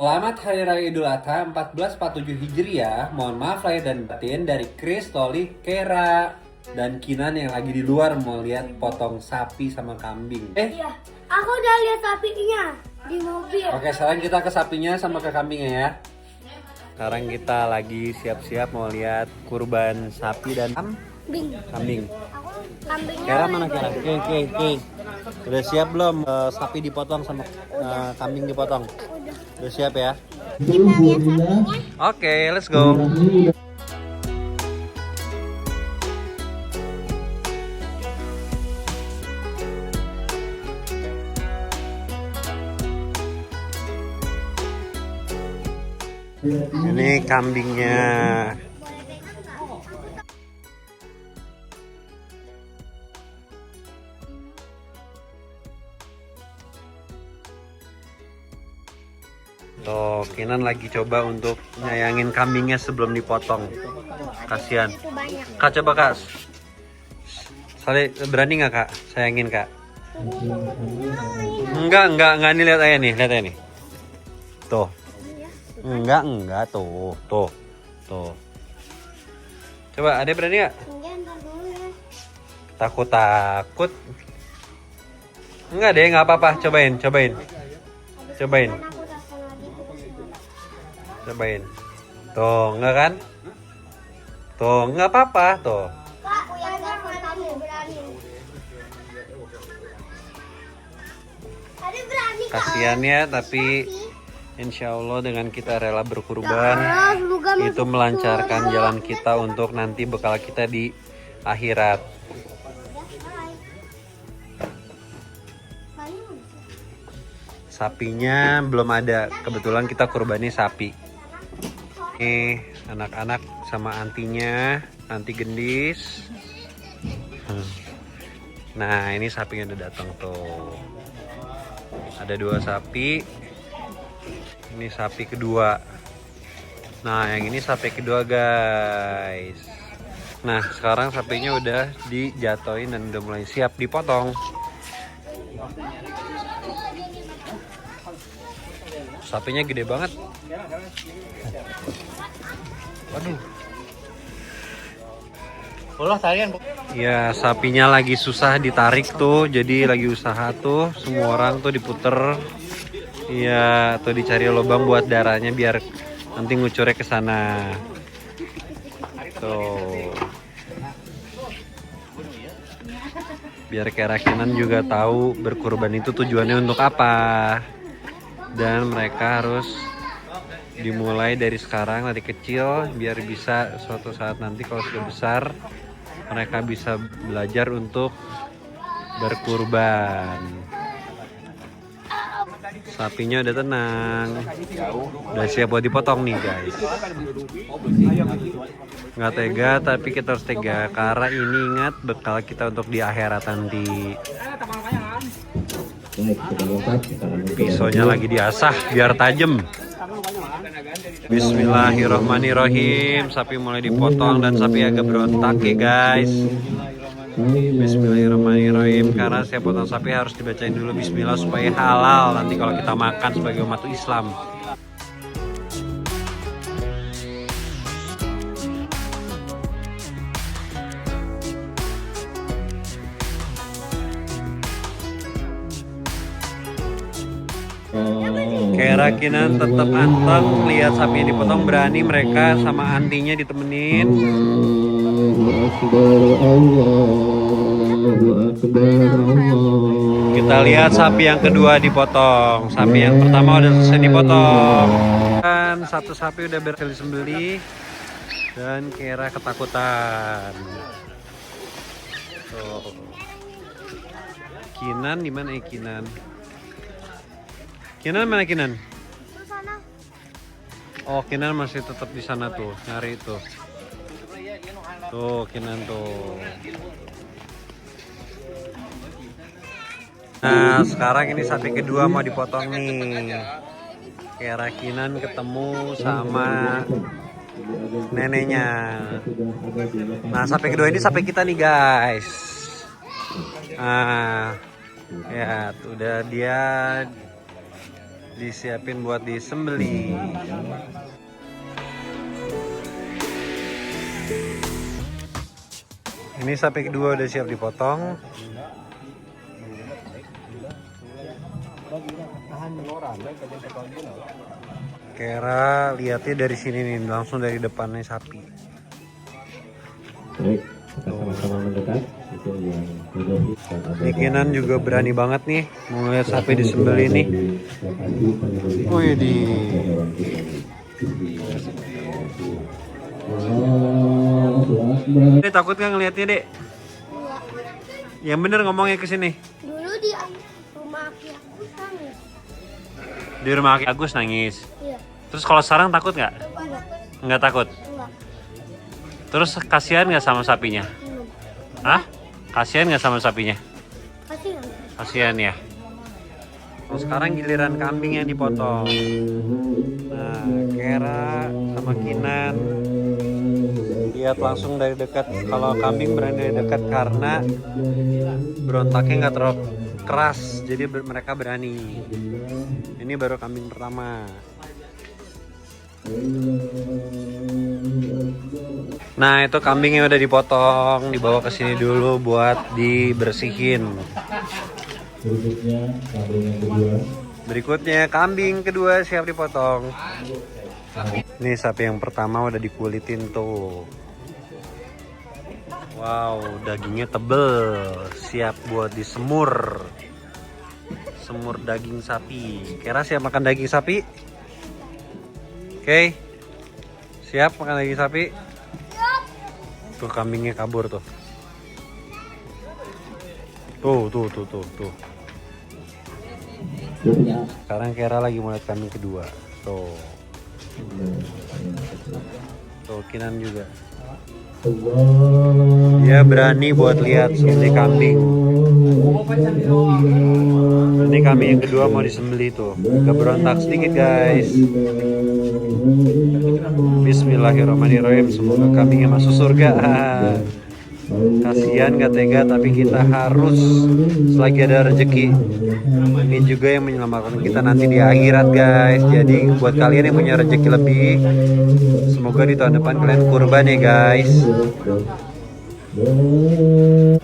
Selamat Hari Raya Idul Adha 1447 Hijriah. Mohon maaf lahir dan batin dari Chris, Toli, Kera, dan Kinan yang lagi di luar mau lihat potong sapi sama kambing. Iya, aku udah lihat sapinya di mobil. Oke, sekarang kita ke sapinya sama ke kambingnya ya. Sekarang kita lagi siap-siap mau lihat kurban sapi dan kambing. Kambingnya Kera mana Kera? Oke. Udah siap belum sapi dipotong sama kambing dipotong? Udah siap ya? kita lihat sapinya. Oke, let's go. Ini kambingnya. Tuh, Kinan lagi coba untuk nyayangin kambingnya sebelum dipotong. Kasihan. Itu banyak. Kak, coba Kak. Berani nggak Kak? Sayangin Kak. Enggak, ini lihat aja nih. Tuh. Enggak, tuh. Coba, Ade berani nggak? Enggak, ntar dulu ya. Takut. Enggak deh, nggak apa-apa. Cobain. Kan aku telepon lagi. Tuh, enggak kan? Tuh, nggak apa-apa. Tuh. Kak, aku yang telepon kamu berani. Ada berani Kak. Kasihan ya, tapi insya Allah dengan kita rela berkurban, Ya, semoga itu masuk melancarkan surga. jalan kita untuk nanti bekal kita di akhirat. Sapinya belum ada, kebetulan kita kurbani sapi. Ini anak-anak sama antinya, anti gendis. Nah, ini sapinya udah datang tuh. Ada 2 sapi. Ini sapi kedua. Nah, yang ini sapi kedua, guys. Nah, sekarang sapinya udah dijatoin dan udah mulai siap dipotong. Sapinya gede banget. Waduh. Ya, sapinya lagi susah ditarik tuh, jadi lagi usaha tuh. Semua orang tuh diputer. Iya, tuh dicari lubang buat darahnya biar nanti ngucurnya ke sana. Tuh. Biar kerakinan juga tahu berkurban itu tujuannya untuk apa. Dan mereka harus dimulai dari sekarang, dari kecil, biar bisa suatu saat nanti kalau sudah besar mereka bisa belajar untuk berkurban. Sapinya udah tenang, udah siap buat dipotong nih guys. Nggak tega, tapi kita harus tega karena ini ingat bekal kita untuk di akhirat nanti. Pisaunya lagi diasah biar tajam. Bismillahirrohmanirrohim. Sapi mulai dipotong dan sapi agak berontak ya guys. Bismillahirrohmanirrohim. Karena saya potong sapi harus dibacain dulu Bismillah supaya halal nanti kalau kita makan sebagai umat Islam. Kerakinan tetap anteng lihat sapi dipotong, berani mereka sama antinya ditemenin. Kita lihat sapi yang kedua dipotong. Sapi yang pertama udah selesai dipotong. Dan satu sapi udah berhasil disembelih dan Kera ketakutan. Tuh. Kinan di mana ya Kinan? Kinan mana Kinan? Ke sana. Oh, Kinan masih tetap di sana tuh, nyari itu. Tuh, Kinan tuh. Nah, sekarang ini sapi kedua mau dipotong nih. Kera Kinan ketemu sama neneknya. Nah, sapi kedua ini sapi kita nih, guys. Nah, ya, udah dia disiapin buat disembeli. Ini sapi kedua udah siap dipotong. Kera lihatnya dari sini nih, langsung dari depannya sapi. Baik, kita sama-sama mendekat. Itu yang Mudohi dan Abah. Bikinan juga berani banget nih mau ngeliat sapi disembeli nih. Wih di. Dek, takut nggak ngeliatnya, Dek? Enggak. Yang bener ngomongnya ke sini. Dulu di rumah aki aku nangis. Di rumah Aki Agus nangis. Iya. Terus kalau sekarang takut nggak? Enggak. Nggak takut. Enggak. Terus kasihan nggak sama sapinya? Belum. Hah? Kasihan nggak sama sapinya? Kasih nggak? Kasihan ya. Terus sekarang giliran kambing yang dipotong. Nah, Kera sama Kinan lihat langsung dari dekat. Kalau kambing berani dari dekat karena berontaknya nggak terlalu keras, jadi mereka berani. Ini baru kambing pertama. Nah, itu kambing yang udah dipotong, dibawa ke sini dulu buat dibersihin. Berikutnya kambing kedua siap dipotong. Ini sapi yang pertama udah dikulitin tuh. Wow, dagingnya tebel, siap buat disemur. Semur daging sapi. Kera siap makan daging sapi? Oke. Siap makan daging sapi? Tuh kambingnya kabur tuh. Tuh. Sekarang Kera lagi mau lihat kambing kedua. Tuh. Tuh Kinan juga. Dia berani buat lihat sembelih kambing. Ini kambing yang kedua mau disembelih tuh. Agak berontak sedikit guys. Bismillahirrahmanirrahim. Semoga kambingnya masuk surga. Kasihan gak tega, tapi kita harus selagi ada rezeki. Ini juga yang menyelamatkan kita nanti di akhirat guys. Jadi buat kalian yang punya rezeki lebih, semoga di tahun depan kalian kurban ya guys.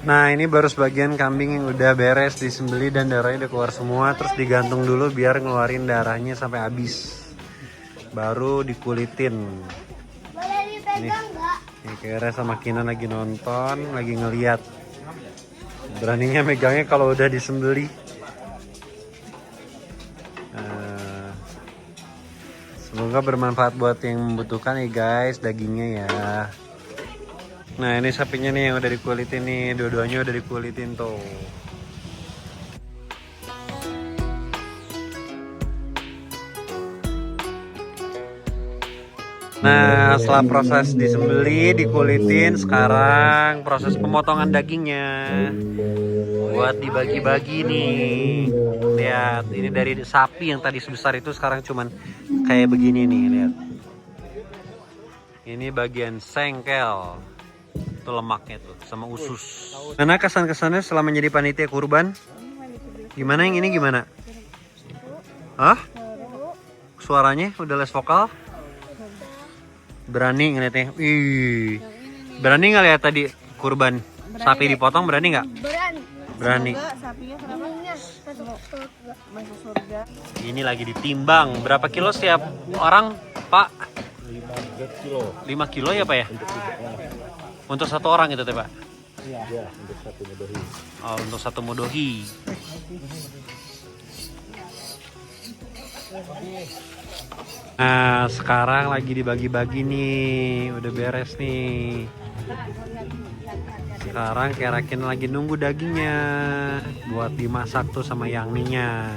Nah, ini baru sebagian kambing yang udah beres disembeli dan darahnya udah keluar semua. Terus digantung dulu biar ngeluarin darahnya sampai habis. Baru dikulitin. Boleh dipegang nggak? Ini Kera sama Kinan lagi nonton, lagi ngeliat. Beraninya megangnya kalau udah disembeli. Semoga bermanfaat buat yang membutuhkan ya guys, dagingnya ya. Nah, ini sapinya nih yang udah dikulitin nih, dua-duanya udah dikulitin tuh. Nah, setelah proses disembeli, dikulitin, sekarang proses pemotongan dagingnya buat dibagi-bagi nih. Lihat, ini dari sapi yang tadi sebesar itu sekarang cuman kayak begini nih, lihat. Ini bagian sengkel. Itu lemaknya tuh sama usus. Mana kesan-kesannya setelah menjadi panitia kurban? Gimana yang ini gimana? Hah? Suaranya udah les vokal? Berani ngeliatnya. Ih. Berani nggak lihat tadi kurban sapi dipotong, berani nggak? Berani. Berani. Sapinya masuk surga. Ini lagi ditimbang. Berapa kilo setiap orang, Pak? 5 kilo ya, Pak ya? Untuk satu orang itu, Pak? Iya, untuk satu Mudohi. Oh, untuk satu Mudohi. Nah, sekarang lagi dibagi-bagi nih. Udah beres nih. Sekarang Kerakin lagi nunggu dagingnya buat dimasak tuh sama Yangminya.